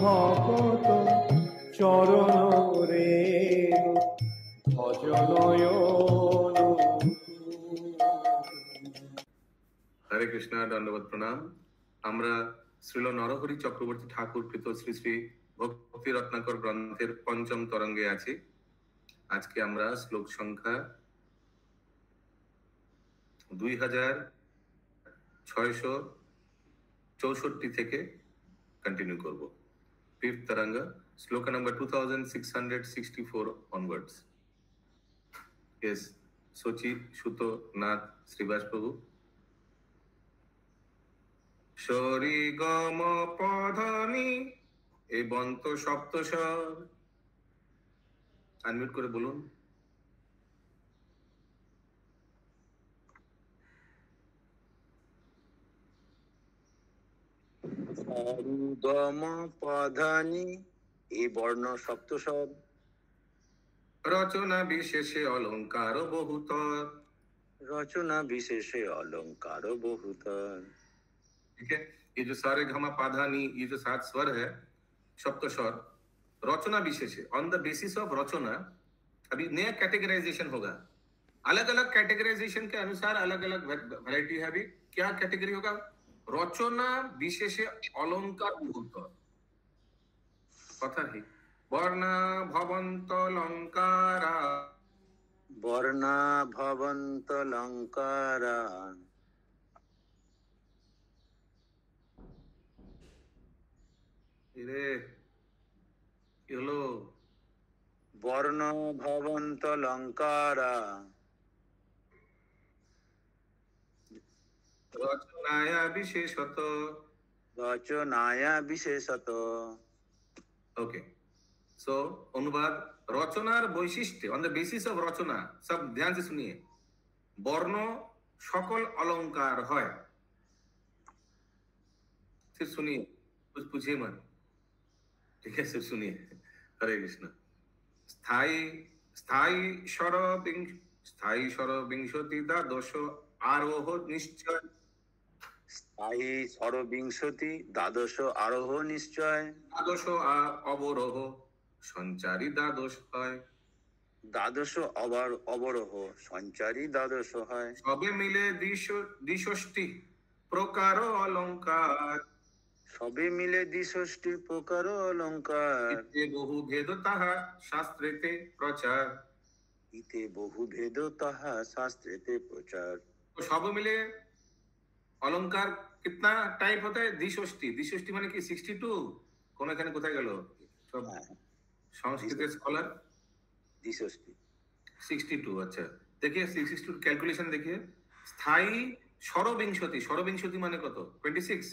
ভকত চরণ রেণু ভজনয়ন। হরে কৃষ্ণ, দণ্ডবত প্রণাম। আমরা শ্রীল নরহরি চক্রবর্তী ঠাকুর কৃত শ্রী শ্রী ভক্তি রত্নাকর গ্রন্থের পঞ্চম তরঙ্গে আছি। আজকে আমরা শ্লোক সংখ্যা 2664 থেকে কন্টিনিউ করব। ফিফথ তরঙ্গ, শ্লোক নাম্বার 2664 onwards. Yes, সচি সুত নাথ শ্রীবাস প্রভু। সরি গম পধনি এই বন্ত সপ্তস্বর। আনমিউট করে বলুন। গম পধানি এই বর্ণ সপ্তস্বর। রচনা বিশেষে অলঙ্কার বহুতর। रचना विशेषे अलंकार बहुतर। ठीक है, ये जो सारे घमा पाधानी, ये जो 7 स्वर है सप्त स्वर, रचना विशेष है। ऑन द बेसिस ऑफ रचना अभी नया कैटेगराइजेशन होगा। अलग अलग कैटेगराइजेशन के अनुसार अलग अलग वैरायटी है। अभी क्या कैटेगरी होगा? रचना विशेषे अलंकार बहुतर। कथा ही वर्णा भवंत अलंकारा, वर्णा भवन्त अलंकारा। वर्ण भवन्त अलंकारा। रचनाया विशेषत, रचनाया विशेषत। ओके, सो अनुवाद, रचनार वैशिष्ट्य ऑन द बेसिस ऑफ रचना। सब ध्यान से सुनिए। वर्ण सकल अलंकार है। सिर्फ सुनिए, कुछ पूछिए मत, ठीक है? सिर्फ सुनिए। हरे कृष्ण। स्थायी स्थायी स्वर विंशति द्वादश आरोह निश्चय। स्थायी षड्विंशति द्वादश आरोह निश्चय। द्वादश अवरोह সঞ্চারী দ্বাদশ হয়। দ্বাদশ অবরোহ সঞ্চারী দ্বাদশ হয়। সবে মিলে দ্বিষষ্টি প্রকার অলঙ্কার। সবে মিলে দ্বিষষ্টি প্রকার অলঙ্কার। ইতে বহু ভেদ তাহা শাস্ত্রেতে প্রচার। ইতে বহু ভেদ তাহা শাস্ত্রেতে প্রচার। তো সব মিলে অলঙ্কার कितना टाइप होता है? द्विषष्टि। द्विषष्टि মানে কি 62? কোন এখানে কোথায় গেল সব সংস্কৃতের স্কলার? द्विषष्टि 62। अच्छा, देखिए 62 कैलकुलेशन देखिए। स्थायी षड्विंशति, षड्विंशति মানে কত? 26।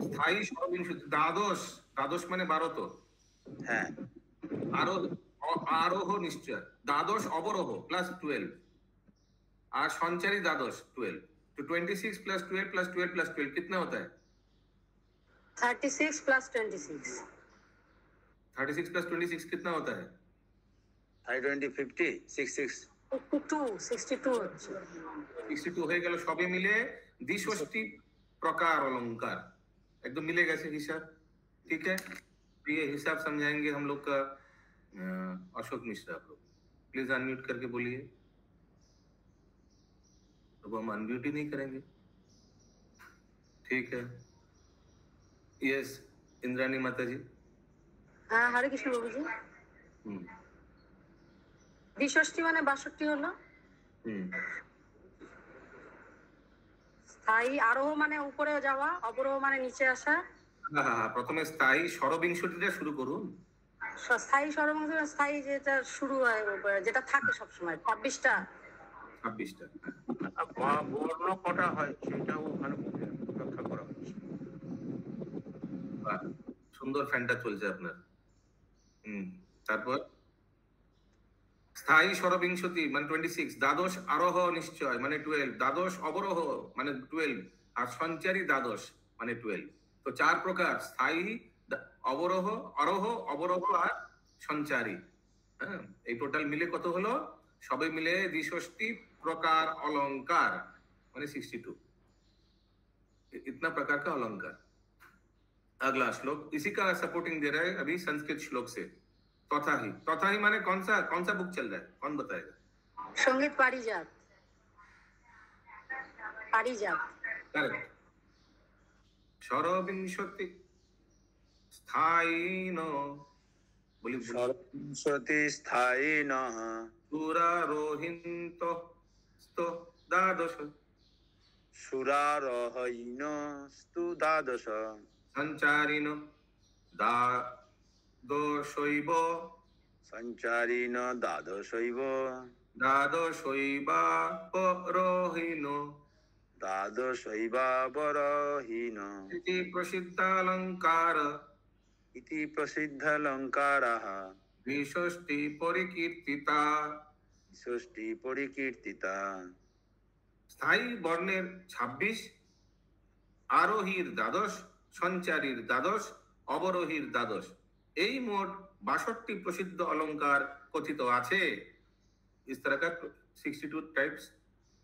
স্থায়ী ষড়বিংশতি। দ্বাদশ, দ্বাদশ মানে 12 তো। হ্যাঁ, आरोह निश्चय। द्वादश अवरोह प्लस 12 और संचारी द्वादश 12। तो 26 प्लस 12 प्लस 12 प्लस 12 कितना होता है? 36 प्लस 26। 36 प्लस 26 कितना होता है? 20 50 66 62 হয়ে গেল। সবে মিলে দ্বিষষ্টি প্রকার অলঙ্কার। एकदम मिलेगा से हिसाब, ठीक है? ये हिसाब समझाएंगे हम लोग का अशोक मिश्रा। आप लोग प्लीज अनम्यूट करके बोलिए। तो हम अनम्यूट ही नहीं करेंगे, ठीक है? यस, इंद्राणी माता जी। हाँ, हरे कृष्ण बाबू जी। দ্বিষষ্টি মানে 62 হলো। স্থায়ী আরোহ মানে উপরে যাওয়া, অবরোহ মানে নিচে আসা। প্রথমে স্থায়ী ষড়বিংশতিটা শুরু করুন। স্থায়ী ষড়বিংশতি, স্থায়ী যেটা শুরু হয়, যেটা থাকে সব সময় 26টা। বর্ণ কটা হয় সেটাও ওখানে ব্যাখ্যা করা হয়েছে। সুন্দর ফ্যানটা চলছে আপনার। তারপর স্থায়ী ষড়বিংশতি মানে 26, দ্বাদশ আরোহ নিশ্চয় মানে 12, দ্বাদশ অবরোহ মানে 12 আর সঞ্চারী দ্বাদশ মানে 12। তো 4 প্রকার: স্থায়ী, অবরোহ, আরোহ, অবরোহ আর সঞ্চারী। হ্যাঁ, এই টোটাল মিলে কত হলো? सबे मिले 62 प्रकार अलंकार माने 62 इतना प्रकार का अलंकार। अगला श्लोक इसी का सपोर्टिंग दे रहा है अभी संस्कृत श्लोक से। तथा ही माने कौन सा बुक चल रहा है, कौन बताएगा? संगीत पारिजात। करेक्ट। षोडविंशति स्थायिनो बोली षोडविंशति स्थायिनः सुरारोहिन्तो स्तो द्वादश सुरारोहयिनस्तु द्वादश संचारिनो द्वादशैव संचारिण द्वादशैव द्वादशैवापरोहिनो द्वादशैवावरोहिण इति प्रसिद्धालंकार इति प्रसिद्धालङ्काराः विषष्टि परिकीर्तिता। षष्ठी परिकीर्तिता। स्थायी वर्णेर 26, आरोहीर द्वादश, संचारीर द्वादश, अवरोहीर द्वादश, এই মোট 62 प्रसिद्ध अलंकार कथित আছে। इस तरह का 62 टाइप्स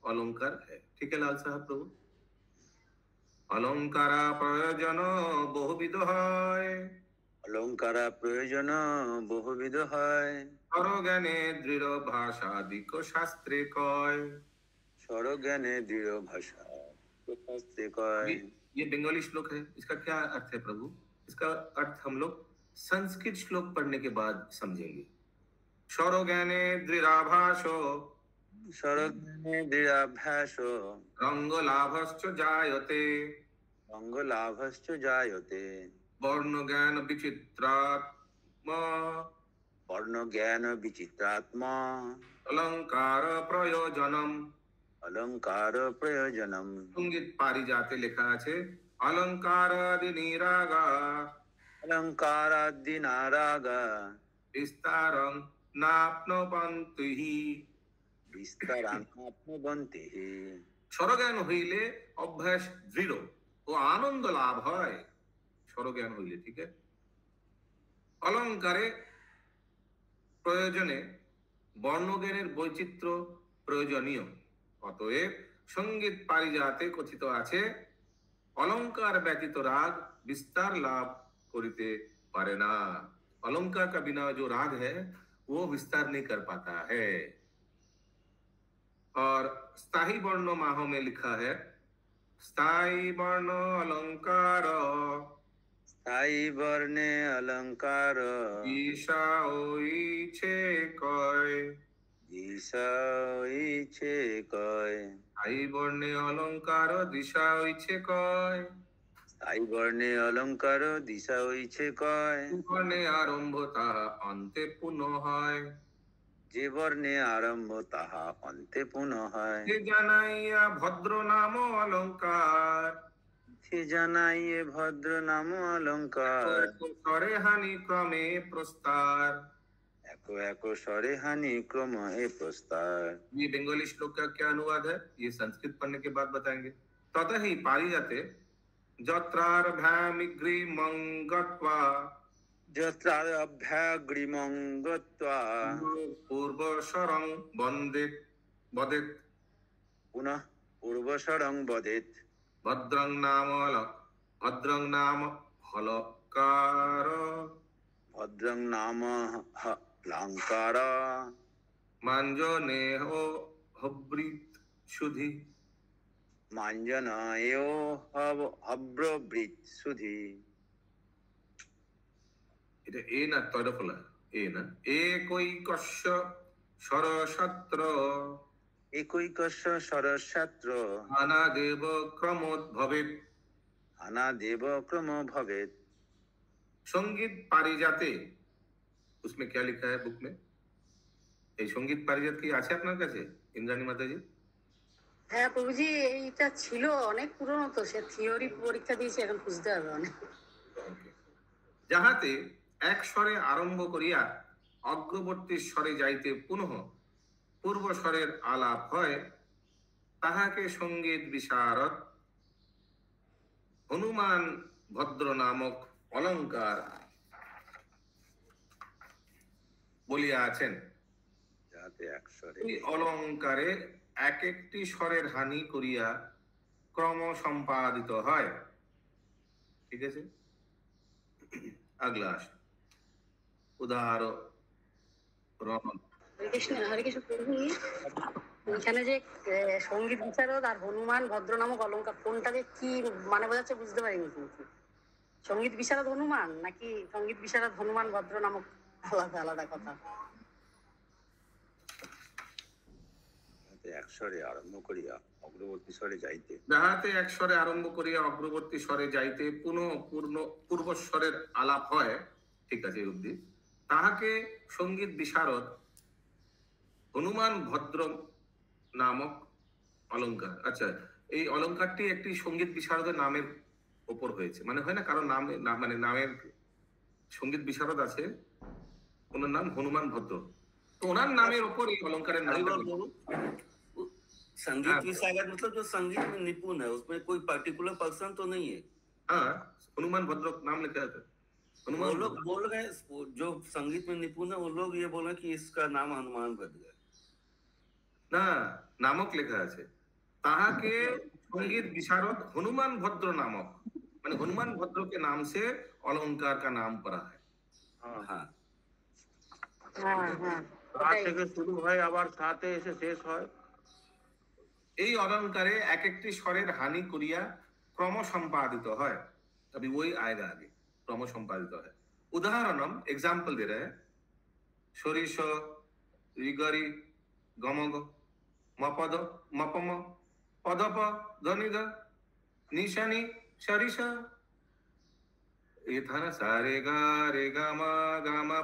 अलंकार है। ठीक है लाल साहब प्रभु? अलंकारा प्रयोजन बहुविध হয়। अलंकार प्रयोजन बहुविध হয়। স্বরজ্ঞানে দৃঢ় ভাষাদিক শাস্ত্রে কয়। স্বরজ্ঞানে দৃঢ় ভাষা শাস্ত্রে কয়। ये बंगाली श्लोक है, इसका क्या अर्थ है प्रभु? इसका अर्थ हम लोग संस्कृत श्लोक पढ़ने के बाद समझेंगे। स्वरज्ञाने दृढ़ाभासो स्वरज्ञाने दृढ़ाभासो रंगलाभश्च जायते रंगलाभश्च जायते वर्णज्ञान विचित्रात्मा वर्णज्ञान विचित्रात्मा अलंकार प्रयोजनम। अलंकार प्रयोजनम। संगीत पारिजाते लेखा আছে अलंकारादि निरागा अलंकारादि नारागा विस्तारं नाप्नुवन्ति। विस्तारात्मबन्ति। স্বরজ্ঞান হইলে অভ্যাস দৃঢ় ও আনন্দ লাভ হয়। স্বরজ্ঞান হইলে, ঠিক আছে। অলঙ্কারে প্রয়োজনে বর্ণজ্ঞানের বৈচিত্র্য প্রয়োজনীয়। অতএব সঙ্গীত পারিজাতে কথিত আছে অলঙ্কার ব্যতীত রাগ বিস্তার লাভ করিতে পারে না। अलंकार का बिना जो राग है वो विस्तार नहीं कर पाता है। और स्थायी वर्ण माहों में लिखा है स्थायी वर्ण अलंकार स्थायी वर्णे अलंकार ईशा ओइछे कय। ईशा ओइछे कय। स्थायी वर्णे अलंकार दिशा ओइछे कय। स्थायी वर्णे अलंकार दिशा ओइछे कय। वर्णे आरंभ ताहा अंते पुनः হয়। যে বর্ণে আরম্ভ তাহা অন্তে পুনঃ হয়। যে জানাইয়া ভদ্র নাম অলঙ্কার সে জানাইয়ে ভদ্র নাম অলঙ্কার স্বরে হানি ক্রমে প্রস্তার। एको एको स्वरे हानि क्रम ए प्रस्तार। ये बंगाली श्लोक का क्या अनुवाद है ये संस्कृत पढ़ने के बाद बताएंगे। ततः ही पारिजाते जत्रारभ्यामिग्रीमं गत्वा जत्रारभ्याग्रिमं गत्वा पूर्वशरं वदेत् पुनः पूर्वशरं वदेत् भद्रं नाम हलकार भद्रं नाम अलंकार मांजनेहो हब्रीत शुद्धि मांजनयो हब्रवृत सुधि। এটা এ না তয়টা ফলা এ না একৈকস্য সরসত্র একৈকস্য সরসত্র अनादेव क्रमोद्भवेत्। अनादेव क्रम भवेत्। संगीत पारिजाते उसमें क्या लिखा है बुक में? এই সঙ্গীত পারিজাত কি আছে আপনার কাছে ইন্দ্রাণী মাতাজি? হ্যাঁ প্রভুজি, এইটা ছিল অনেক পুরনো, তো সে থিওরি পরীক্ষা দিয়েছি, এখন খুঁজতে হবে অনেক। যাহাতে এক স্বরে আরম্ভ করিয়া অগ্রবর্তী স্বরে যাইতে পুনঃ পূর্ব স্বরের আলাপ হয় তাহাকে সঙ্গীত বিশারদ হনুমান ভদ্র নামক অলঙ্কার বলিয়া আছেন। হাতে এক স্বরে এই অলঙ্কারে এক একটি স্বরের হানি করিয়া ক্রম সম্পাদিত হয়। ঠিক আছে, আগলা আসে উদাহরণ। হরে কৃষ্ণ প্রভু, এখানে যে সঙ্গীত বিশারদ আর হনুমান ভদ্র নামক অলঙ্কার কোনটা যে কি মানে বোঝাচ্ছে বুঝতে পারিনি, কিন্তু সঙ্গীত বিশারদ হনুমান নাকি সঙ্গীত বিশারদ হনুমান ভদ্র নামক আলাদা আলাদা কথা? হাতে এক স্বরে আরম্ভ করিয়া অগ্রবর্তী স্বরে যাইতে, যাহাতে এক স্বরে আরম্ভ করিয়া অগ্রবর্তী স্বরে যাইতে পূর্বস্বরের আলাপ হয়, ঠিক আছে এই অবধি, তাহাকে সঙ্গীত বিশারদ হনুমান ভদ্র নামক অলঙ্কার। আচ্ছা, এই অলঙ্কারটি একটি সঙ্গীত বিশারদের নামের ওপর হয়েছে, মানে হয় না কারণ মানে নামের সঙ্গীত বিশারদ আছে, ওনার নাম হনুমান ভদ্র, তো ওনার नामेर ওপর এই অলঙ্কারের নাম। संगीत विशारद मतलब जो संगीत में निपुण है, उसमें कोई पर्टिकुलर पर्सन तो नहीं है। हाँ, हनुमान भद्र नाम लिखा है। वो लोग बोल रहे हैं, जो संगीत में निपुण है वो लोग ये बोल रहे हैं कि इसका नाम हनुमान भद्र है। না, নামক লেখা আছে, তাহাকে संगीत विशारद हनुमान भद्र नामक, মানে हनुमान भद्र के नाम से अलंकार का नाम पड़ा है। हाँ, হ্যাঁ হ্যাঁ, তার থেকে শুরু হয় আবার সাথে এসে শেষ হয়। এই অলঙ্কারে এক একটি স্বরের হানি করিয়া ক্রম সম্পাদিত হয়। अभी वही आएगा आगे, क्रम संपादित है। उदाहरणम एग्जाम्पल दे रहे हैं, सरिष ऋगरि गमग मपद मपम पदप ध्वनिद निशानी सरिष इथन सारे गा रे ग म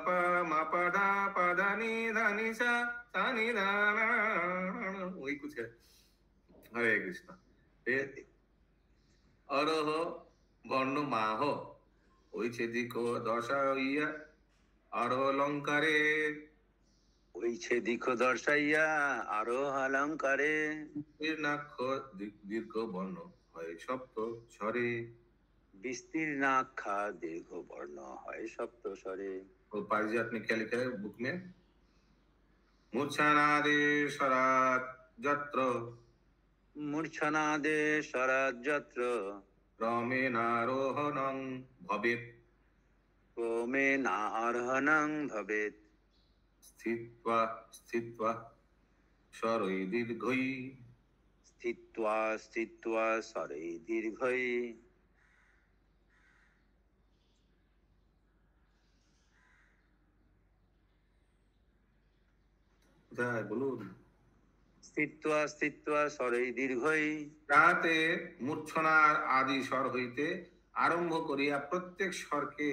प म प धा प ध नि ध नि सा सा नि ध न, वही कुछ है। हरे कृष्ण। अरोह বর্ণ মাহ ওই ছেদিক দশা হইয়া আরো অলঙ্কারে, ওই ছেদিক দর্শাইয়া আরোহ অলঙ্কারে, দীর্ঘাক্ষ দীর্ঘ বর্ণ হয় সপ্ত স্বরে। विस्तीर्णाक्षा दीर्घ वर्ण है सप्त स्वरे। और पारिजात में क्या लिखा है बुक में, मूर्छनादे स्वरात जत्र, मूर्छनादे स्वरात जत्र, क्रमेणारोहणं भवेत्, क्रमेणारोहणं भवेत्, स्थित्वा स्थित्वा स्वरै दीर्घै, स्थित्वा स्थित्वा स्वरै दीर्घै, বলুন। स्थित्वा स्थित्वा स्वरै दीर्घै, যাহাতে মূর্ছনার আদি স্বর হইতে আরম্ভ করিয়া প্রত্যেক স্বরকে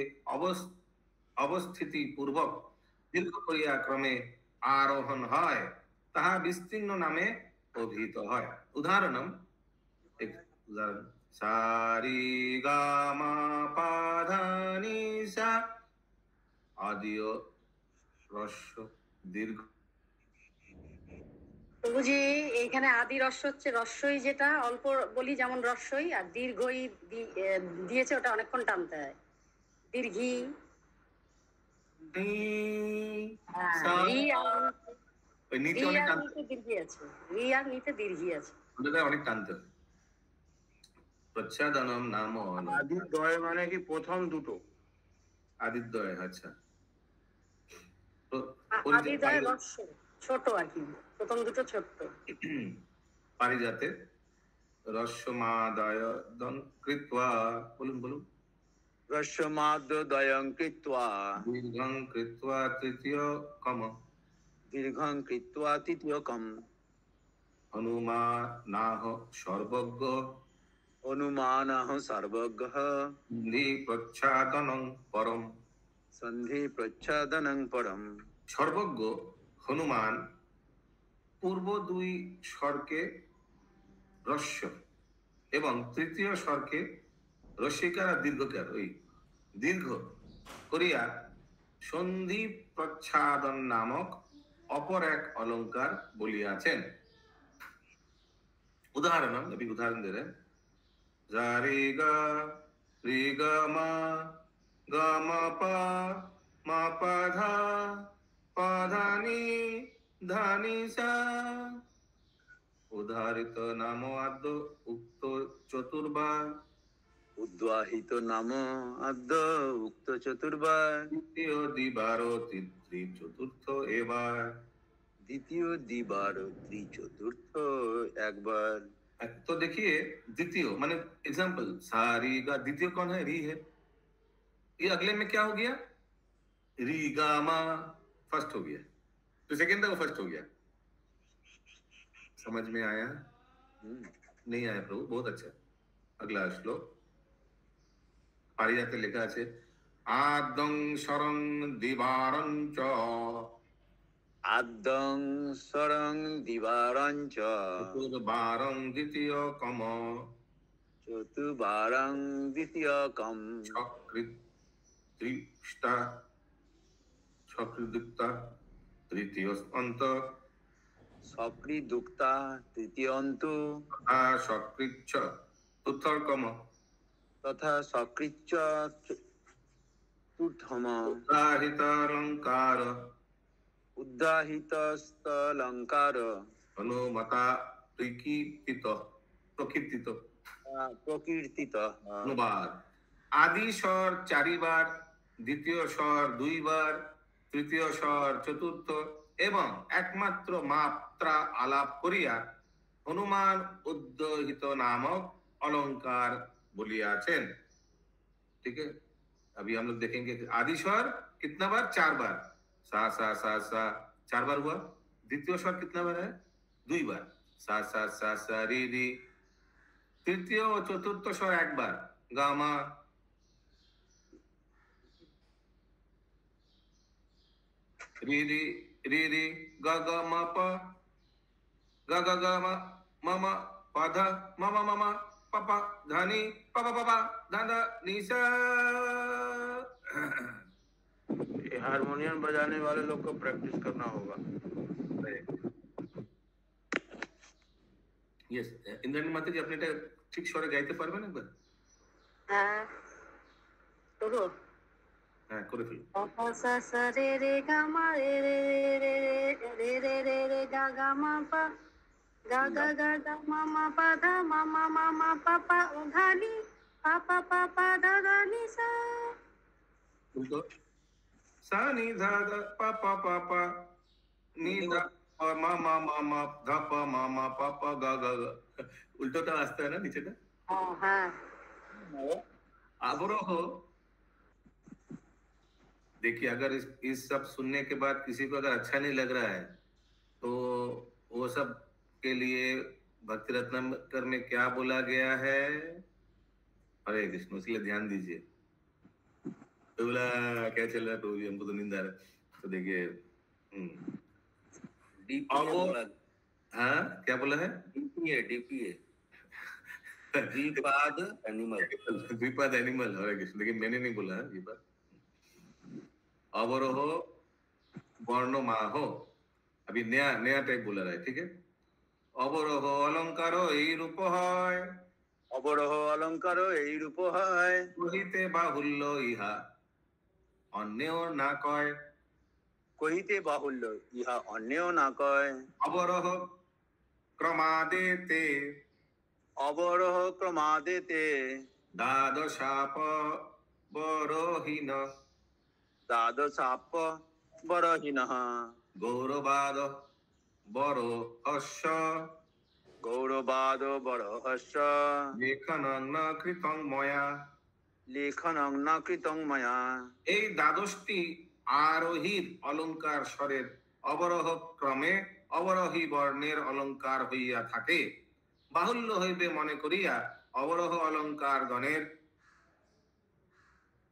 অবস্থিতি পূর্বক দীর্ঘ করিয়া ক্রমে আরোহণ হয়, তাহা বিস্তীর্ণ নামে অভিহিত হয়। উদাহরণম উদাহরণ, সারি গা মা পা ধা নি সা আদিও হ্রস্ব দীর্ঘ। প্রভুজি এখানে আদি রস্য হচ্ছে রস্যই, যেটা অল্প বলি যেমন রস্যই, আর দীর্ঘই দিয়েছে ওটা অনেকক্ষণ টানতে হয়, দীর্ঘি। রি আর ওই নিচে অনেক টানতে, নিচে দীর্ঘি আছে, রি আর নিচে দীর্ঘি আছে, ওটাতে অনেক টানতে হয়। প্রচ্ছাদনম নাম আদিদ্বয় মানে কি প্রথম দুটো? আদিদ্বয়, আচ্ছা। আদিদ্বয় রস্য ছোট আর কি, প্রথম দুটো ছোট্ট। পারিজাতে রস্যমাদায় দন কৃত্বা, বলুন বলুন, रस्यमाद्यं कृत्वा দীর্ঘং কৃত্বা তৃতীয় কম, दीर्घं कृत्वा तृतीयकम्, হনুমানাহ সর্বজ্ঞ, अनुमानः सर्वज्ञः, সন্ধি প্রচ্ছাদনং পরম। सन्धि प्रच्छादनं परम्। সর্বজ্ঞ হনুমান পূর্ব দুই স্বরকে রস্য এবং তৃতীয় স্বরকে রস্যিকার আর দীর্ঘকার ওই দীর্ঘ করিয়া সন্ধি প্রচ্ছাদন নামক অপর এক অলঙ্কার বলিয়াছেন। উদাহরণ, अभी उदाहरण दे रहे हैं, जा रे गा रे गा मा गा मा पा धा पा धा नी ধানি সা উদাহরিত নাম আদ্য উক্ত চতুর্বার উদ্বাহিত নাম আদ্য উক্ত চতুর্বার দ্বিতীয় দিবার চতুর্থ এবার। দ্বিতীয় দ্বিবার ত্রিচতুর্থ একবার। तो देखिए द्वितीय माने एग्जाम्पल सारी गा द्वितीय कौन है? री है। ये अगले में क्या हो गया? री गा मा फर्स्ट हो गया, तो सेकंड था वो फर्स्ट हो गया। समझ में आया? नहीं आया प्रभु? बहुत अच्छा। अगला श्लोक पारिजाते लिखा है आदं शरं दिवारं च আদ্যং সরং দিবারঞ্চ चतुर्वारं द्वितीय कम চতুর্বারং দ্বিতীয়কম त्रिष्टा सकृदुक्ता तृतीय अंत সক্রিদুক্তা তৃতীয়ন্তু सकृच्च चतुर्थकम তথা সকৃচ্চ চতুর্থম उदाहितालंकार উদ্দাহিতস্তলঙ্কার अनुमता प्रकीर्तित प्रकीर्तित প্রকীর্তিত अनुवाद आदि स्वर चारिबार द्वितीय स्वर दुईबार तृतीय स्वर चतुर्थ एवं एकमात्र मात्रा आलाप करिया हनुमान उद्दहित नामक अलंकार बोलियाছেন। ठीक है, अभी हम लोग देखेंगे आदि स्वर कितना बार? 4 बार। सा सा सा सा 4 बार हुआ। द्वितीय स्वर कितना बार है? 2 बार। सा सा सा सा री री। तृतीय और चतुर्थ स्वर 1 बार। गामा री री री री गा गा मा पा गा गा गा मा मा मा पा धा मा मा मा मा पा पा धानी पा पा पा पा धा धा नी सा। ये हारमोनियम बजाने वाले लोग को प्रैक्टिस करना होगा। यस, इंद्राणी माता जी अपने ठीक स्वरे गाइते পারবেন একবার? হ্যাঁ করো। হ্যাঁ করে ফেলুন। সা সা রে রে গা মা রে রে রে রে রে রে রে গা গা মা পা গা গা গা গা মা মা পা ধা মা মা মা মা পা পা ধা নি পা পা পা পা ধা ধা নি সা। उल्टो सा नी धा धा पा पा पा पा नी धा पा मा मा मा मा धा पा मा मा पा पा गा गा गा। उल्टोটা আসতে है ना नीचेটা। হ্যাঁ अवरोह। देखिए अगर इस सब सुनने के बाद किसी को अगर अच्छा नहीं लग रहा है तो वो सब के लिए भक्ति रत्नाकर में क्या बोला गया है? हरे कृष्ण, इसलिए ध्यान दीजिए। तो बोला क्या चल रहा है प्रभु जी, हमको तो नींद आ रहा है। तो देखिए हाँ क्या बोला है? डीपीए द्विपाद एनिमल। द्विपाद एनिमल। हरे कृष्ण, लेकिन मैंने नहीं बोला है द्विपाद। अवरोह वर्णमाह। अभी नया नया टाइप बोला रहा है। ठीक है, अवरोह अलंकार এই রূপ হয়। অবরোহ অলঙ্কার এই রূপ হয়। কহিতে বাহুল্য ইহা অন্যেও না কয়। কহিতে বাহুল্য ইহা অন্যেও না কয়। অবরোহ ক্রমাদেতে অবরোহ ক্রমাদেতে দ্বাদশাপ বরহীন দ্বাদশাপ বরহীনঃ গৌরবাদ বরহস্য গৌরবাদ বরহস্য লেখনং ন কৃতং ময়া। লেখনং ন কৃতং ময়া। এই দ্বাদশটি আরোহীর অলঙ্কার স্বরের অবরোহ ক্রমে অবরোহী বর্ণের অলঙ্কার হইয়া থাকে। বাহুল্য হইবে মনে করিয়া অবরোহ অলঙ্কার গণের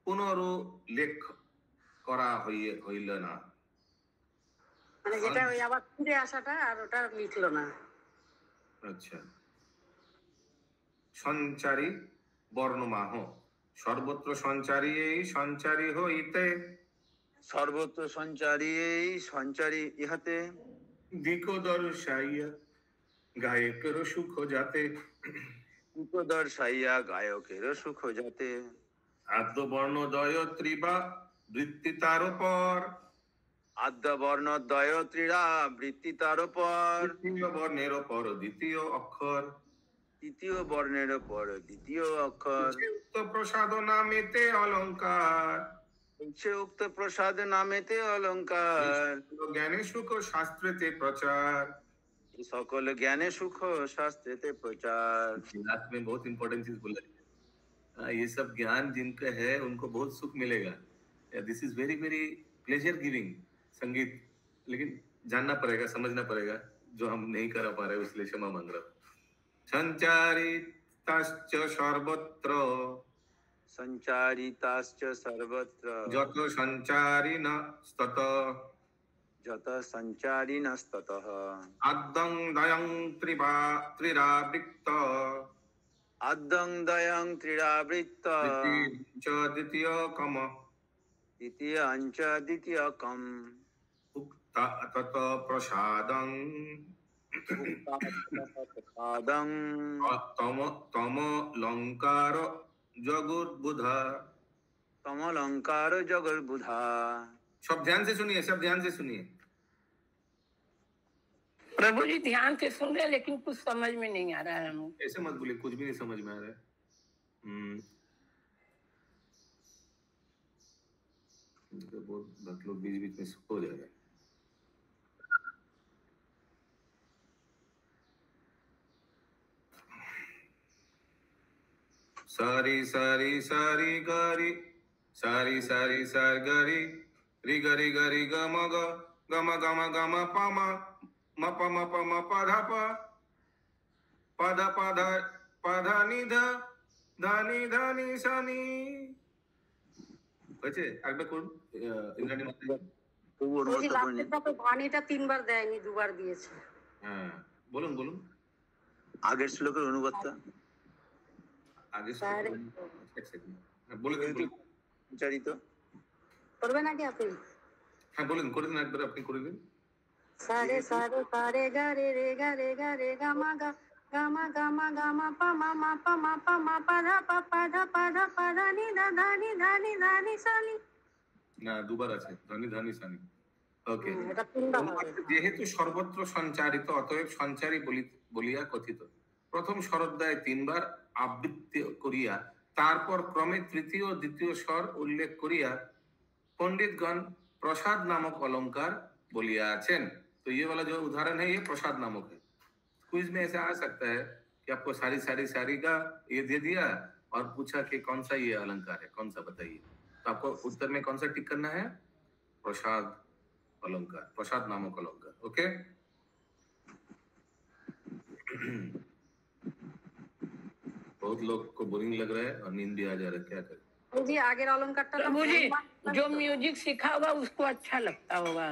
পুনরুল্লেখ করা হইল না। মানে যেটা ওই আবার ফিরে আসাটা আর ওটা লিখলো না। আচ্ছা, সঞ্চারী বর্ণমাহ সর্বত্র সঞ্চারী এই সঞ্চারী হইতে সর্বত্র সঞ্চারী এই সঞ্চারী ইহাতে দিক দর্শাইয়া গায়কের সুখ যাতে দর্শাইয়া গায়কের সুখ যাতে আদ্য বর্ণদয় ত্রিবা বৃত্তি তার উপর আদ্য বর্ণদ্বয় ত্রিরা বৃত্তি তার উপর তৃতীয় বর্ণের ওপর দ্বিতীয় অক্ষর তৃতীয় বর্ণের উপর দ্বিতীয় অক্ষর উক্ত প্রসাদ নামেতে অলঙ্কার সে উক্ত প্রসাদ নামেতে অলঙ্কার জ্ঞানে সুখ শাস্ত্রেতে প্রচার সকল জ্ঞানে সুখ শাস্ত্রেতে প্রচার लास्ट में बहुत इंपॉर्टेंट चीज बोला ये सब ज्ञान जिनका है उनको बहुत सुख मिलेगा this is very very pleasure giving संगीत लेकिन जानना पड़ेगा समझना पड़ेगा जो हम नहीं कर पा रहे इसलिए क्षमा मांग रहा हूं संचारिताश्च सर्वत्र সঞ্চারিতাশ্চ সর্বত্র যত সঞ্চারিণ স্তত যত সঞ্চারিণস্ততঃ আদ্যং দয়ং ত্রিরাবৃত্ত আদ্যং দয়ং ত্রিরাবৃত্ত চ দ্বিতীয় কম দ্বিতীয়ঞ্চ দ্বিতীয়কম উক্তা তত প্রসাদং পাদং তম লঙ্কার জগুর্বুধা তমলঙ্কার জগর্বুধা। सब ध्यान से सुनिए सब ध्यान से सुनिए प्रभु जी ध्यान से सुन रहे लेकिन कुछ समझ में नहीं आ रहा है हमको। ऐसे मत बोलिए कुछ भी नहीं समझ में आ रहा है बहुत लोग बीच बीच में सो जा रहे हैं सारी सारी सारी गारी सारी सारी सारी गारी रि गरी गरी गम ग गम गम गम पम म प म प म प ध प ध नि ध নি সানি হয়েছে একবার করুন ইন্দ্রাণী মাতা বলছি লাস্টেরটা তো ধানিটা 3 বার দেয়নি 2 বার দিয়েছে। হ্যাঁ বলুন বলুন আগের শ্লোকের অনুবাদটা আগে এক সেকেন্ড বলে দিন বিচারিত করবে নাকি আপনি? হ্যাঁ বলুন করে দিন একবার আপনি করে দিন সারে সারে সারে গা রে রে গা রে গা রে গা মা গা গামা গামা গামা পা মা মা পা মা পা মা পা ধা পা পা ধা পা ধা পা ধা নি ধা ধা নি সানি না দুবার আছে ধানি ধানি সানি ওকে এটা 3 বার হবে। যেহেতু সর্বত্র সঞ্চারিত অতএব সঞ্চারী বলিয়া কথিত প্রথম স্বরোধ্যায় 3 বার আবৃত্তি করিয়া তারপর ক্রমে তৃতীয় দ্বিতীয় স্বর উল্লেখ করিয়া पंडितगण प्रसाद नामक अलंकार बोलिया आছেন। तो ये वाला जो उदाहरण है ये प्रसाद नामक है। क्विज में ऐसा आ सकता है कि आपको सारी सारी सारी का ये दे दिया और पूछा कि कौन सा ये अलंकार है कौन सा बताइए तो आपको उत्तर में कौन सा टिक करना है प्रसाद अलंकार प्रसाद नामक अलंकार ओके बहुत लोग को बोरिंग लग रहा है और नींद भी आ जा रहा है क्या करें जी আগের অলংকারটা प्रभु जी जो म्यूजिक सीखा होगा उसको अच्छा लगता होगा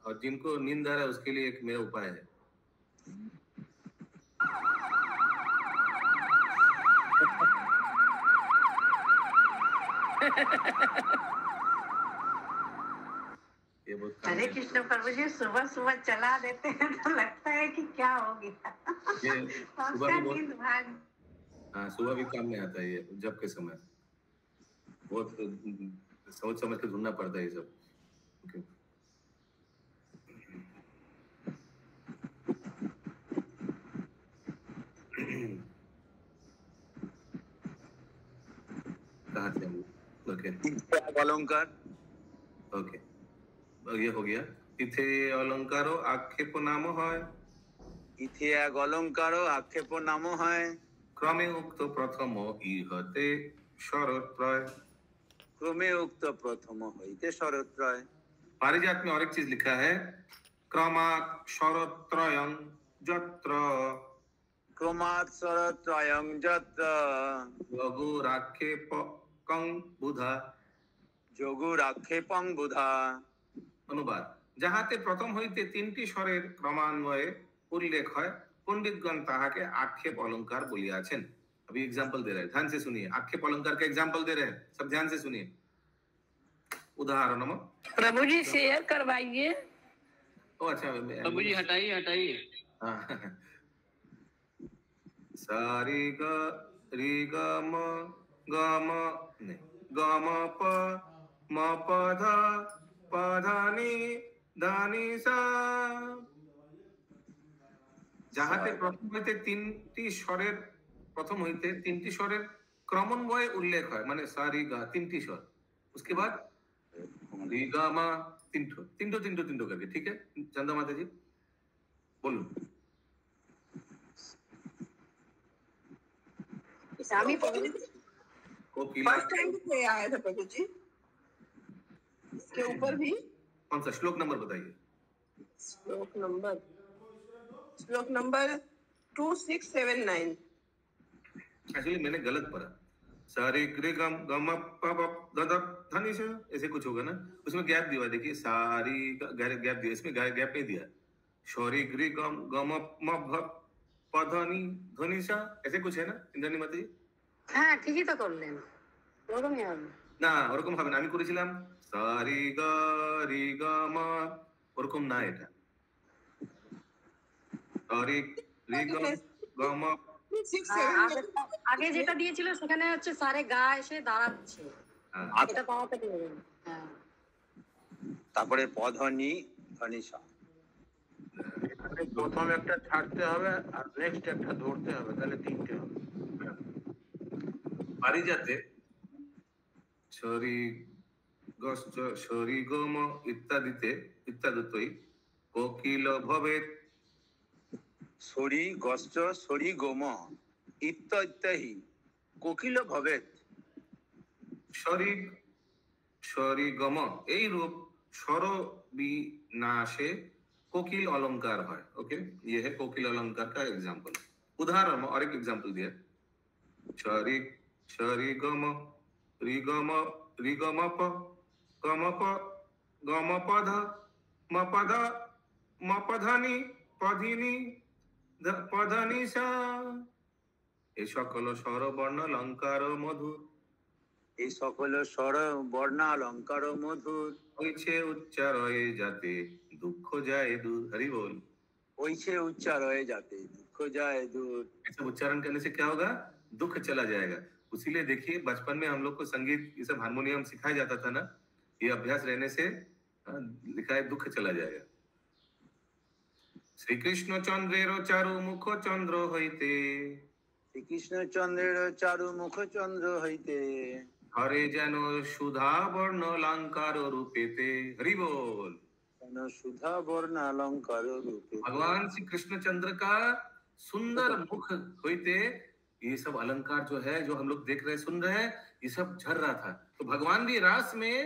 और जिनको नींद आ रहा है उसके लिए एक मेरा उपाय है ये बहुत हरे कृष्ण प्रभु जी सुबह सुबह चला देते हैं तो लगता है कि क्या हो गया ये सुबह उसका भी बहुत नींद भाग हाँ सुबह भी काम में आता है ये जब के समय बहुत सोच समझ के ढूंढना पड़ता है ये सब okay. कहाँ थे हम ओके অলঙ্কার ओके ये हो गया इथे अलंकारो आक्षेप नाम হয় ইথে এক অলঙ্কার আক্ষেপ নাম হয় ক্রমে উক্ত প্রথম ইহতে শরৎপ্রয় ক্রমে উক্ত প্রথম হইতে শরৎরয় पारिजात में और एक चीज लिखा है क्रमात् शरत्रयं যত্র ক্রমাৎ শরৎরয়ং যত্র লঘুরাক্ষেপকং বুধা যোগুর আক্ষেপং বুধা অনুবাদ যাহাতে প্রথম হইতে 3টি স্বরের ক্রমান্বয়ে उल्लेख है पंडितगण ताहाके आक्षेप अलंकार बोलियाছেন। अभी एग्जांपल दे रहे हैं ध्यान से सुनिए आक्षेप अलंकार का एग्जांपल दे रहे हैं सब ध्यान से सुनिए उदाहरण प्रभु जी शेयर करवाइए ओ अच्छा प्रभु जी हटाइए हटाइए हाँ सारी ग री ग म नहीं ग म प ध পাধানি ধানি সা। যাহাতে প্রথম হইতে তিনটি স্বরের ক্রমান্বয়ে উল্লেখ হয়, মানে সা রি গা তিনটি স্বর, उसके बाद री गा मा তিনটো करके, ठीक है चंदा माता जी बोलूं। আমি कोकिला फर्स्ट टाइम पे आया था प्रभु जी, इसके ऊपर भी कौन सा श्लोक नंबर बताइए? श्लोक नंबर 2679। एक्चुअली मैंने गलत पढ़ा, सारे ग्रे गम गम प प द द धनी से ऐसे कुछ होगा ना, उसमें गैप दिया, देखिए सारी गैप दिया, इसमें गैप नहीं दिया। सॉरी ग्रे गम गम म भ प धनी धनी सा ऐसे कुछ है ना इंद्राणी माता जी? হ্যাঁ ঠিকই তো করলেন, ওরকমই হবে না ওরকম হবে না, আমি করেছিলাম সারি গা রি গা মা, ওরকম না, এটা সারি রি গম গম। আগে যেটা দিয়েছিল সেখানে হচ্ছে সারে গা এসে দাঁড়াচ্ছে, এটা তাড়াতাড়ি হবে। হ্যাঁ তারপরে পধনি ধনিসা। প্রথম একটা ছাড়তে হবে আর নেক্সট একটা ধরতে হবে, তাহলে তিনটে হবে। পারিজাতে শরি গশ্চ শরি গম ইত্যাদিতই কোকিল ভবেত। সরি গশ্চ সরি গোম ইত্যাদি কোকিল ভবেত। শরি গম এই রূপ স্বর বিনাশে कोकिल अलंकार है। ओके, ये है कोकिल अलंकार का एग्जाम्पल। उदाहरण में और एक एग्जाम्पल दिया, शरी शरी गम रि गम प गम प गम पध म पध म पधनी पधिनी पधनी सा। এই সকল স্বর বর্ণ অলঙ্কার মধুর, এই সকল স্বর বর্ণ অলঙ্কার মধুর। হইছে উচ্চারয়ে যাতে दुख जाए दूर। हरि बोल। ওইছে উচ্চারয়ে যাতে দুঃখ যায় দূর। ऐसा उच्चारण करने से क्या होगा? दुख चला जाएगा। उसीलिए देखिए बचपन में हम लोग को संगीत ये सब हारमोनियम सिखाया जाता था ना, ये अभ्यास रहने से लिखा है दुख चला जाएगा। श्री कृष्ण चंद्रेरो चारु मुख चंद्र হইতে, শ্রীকৃষ্ণ চন্দ্রের চারু মুখ চন্দ্র হইতে, हरे যেন সুধা বর্ণ অলঙ্কার রূপেতে। हरि बोल। सुधा वर्ण अलंकार रूपे। भगवान श्री कृष्ण चंद्र का सुंदर मुख होते ये सब अलंकार जो है, जो हम लोग देख रहे सुन रहे हैं, ये सब झर रहा था। तो भगवान भी रास में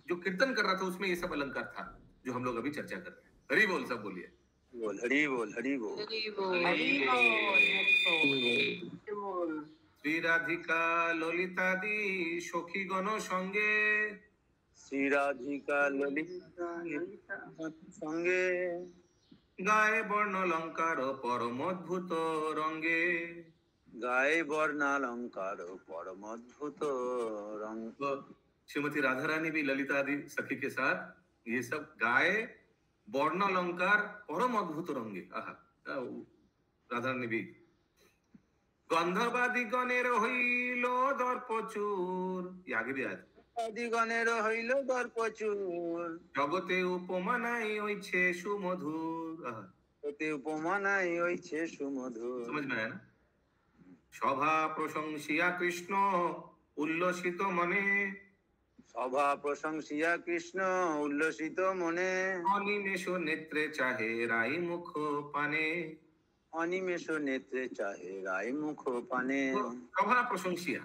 जो कीर्तन कर रहा था उसमें ये सब अलंकार था जो हम लोग अभी चर्चा कर रहे हैं। हरि बोल, सब बोलिए बोल। हरि बोल हरि बोल श्री राधिका ललितादि सखी गण संगे, श्री राधिका ललिता संगे, गाए वर्ण अलंकार परम अद्भुत रंगे। गाए वर्ण अलंकार परम अद्भुत रंग। श्रीमती राधा रानी भी ललिता आदि सखी के साथ ये सब गाए वर्ण अलंकार परम अद्भुत रंगे। राधा रानी भी गंधर्वादि गणेर हईल दर्पचूर, ये आगे भी आज আদিগণের হইল দর্পচুর, জগতে উপমা নাই হইছে সুমধুর। অতি উপমা নাই হইছে সুমধুর। समझ में आया ना? সভা প্রশংসিয়া কৃষ্ণ উল্লসিত মনে, সভা প্রশংসিয়া কৃষ্ণ উল্লসিত মনে, অনিমেষ নেত্রে চাহে রাই মুখ পানে। অনিমেষ নেত্রে চাহে রাই মুখ পানে। सभा प्रशंसिया,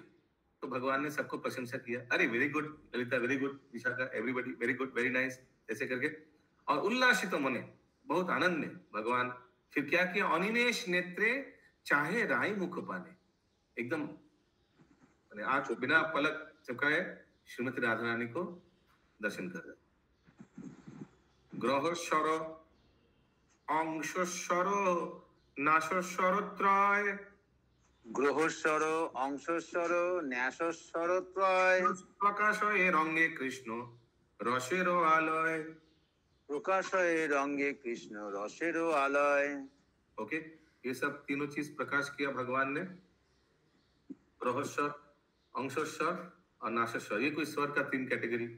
तो भगवान ने सबको प्रशंसा किया, अरे very good Lalita, very good Vishakha, everybody very good, very nice, ऐसे करके। और उल्लासित मने, बहुत आनंद में भगवान फिर क्या किया? अनिमेष नेत्रे चाहे राय मुख पाने, एकदम आंख बिना पलक झपकाए श्रीमती राधा रानी को दर्शन कर रहे। ग्रहस्वर अंशस्वर नाशस्वर त्रय, গ্রহস্বর অংশস্বর ন্যাসস্বর ত্রয়, প্রকাশয়ে রঙ্গে কৃষ্ণ রসের আলয়। প্রকাশয়ে রঙ্গে কৃষ্ণ রসের আলয়। ओके, ये सब तीनों चीज प्रकाश किया भगवान ने, ग्रहस्वर अंशस्वर और नाशस्वर। ये कोई स्वर का तीन कैटेगरी।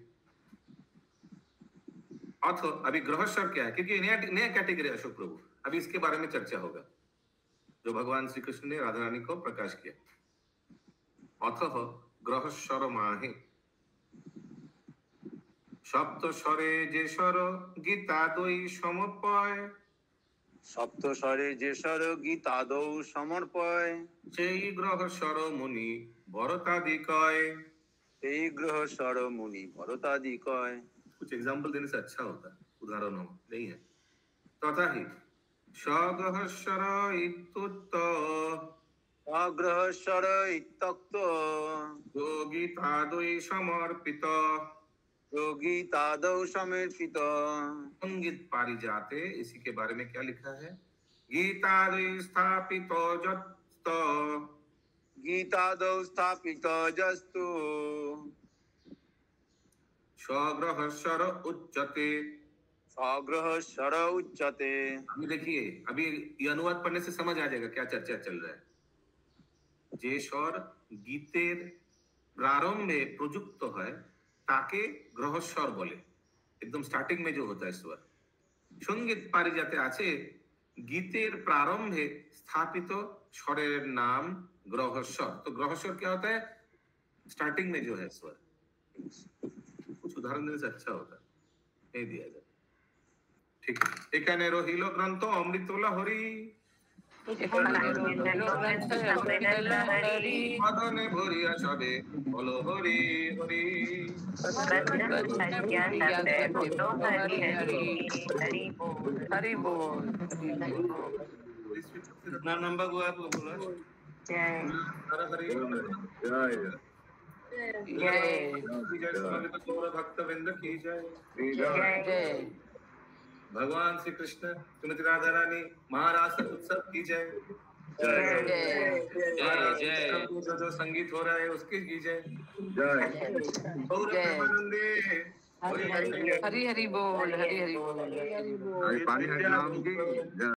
अथ अभी ग्रह स्वर क्या है, क्योंकि नया नया कैटेगरी अशोक प्रभु, अभी इसके बारे में चर्चा होगा जो भगवान श्री कृष्ण ने राधा रानी को प्रकाश किया। अथ ग्रह स्वर माहे सप्त स्वरे जे स्वर गीता द्वयी समर्पय, সপ্ত স্বরে যে স্বর গীতাদৌ সমর্পয়, সেই গ্রহ স্বর মুনি ভরতাদি কয়। এই গ্রহ স্বর মুনি ভরতাদি কয়। कुछ एग्जाम्पल देने से अच्छा होता, उदाहरणों नहीं है। तथा ही स्वग्रह स्वर इत्युक्त অগ্রহ স্বর ইত্যক্ত जो गीताद्वयी समर्पित গীতাদৌ সমর্পিত। संगीत पारिजाते, इसी के बारे में क्या लिखा है? गीताद्वयी स्थापित जस्त গীতাদৌ স্থাপিত যস্তু स्वग्रह स्वर उच्चते। স্বগ্রহ স্বর উচ্চতে। अभी देखिए, अभी ये अनुवाद पढ़ने से समझ आ जाएगा क्या चर्चा चल रहा है। যে স্বর গীতের প্রারম্ভে প্রযুক্ত হয় তাকে গ্রহস্বর বলে, একদম স্টার্টিং में जो होता है स्वर। সঙ্গীত পারিজাতে আছে গীতের প্রারম্ভে স্থাপিত স্বরের नाम গ্রহস্বর। तो গ্রহস্বর क्या होता है? स्टार्टिंग में जो है स्वर। कुछ उदाहरण देने से अच्छा होता, नहीं दिया जाए। ठीक है, এখানে রহিল গ্রন্থ অমৃত লহরী, মদনে ভরিয়া সবে বলো হরি হরি। हरि बोल। कितना नंबर हुआ आपको बोला? हर हरि भक्त वृंद की जय। भगवान श्री कृष्ण श्रीमती राधा रानी महाराज उत्सव की जय। जो संगीत हो रहा है उसकी की जय। हरि हरि बोल, हरि हरि बोल। पानी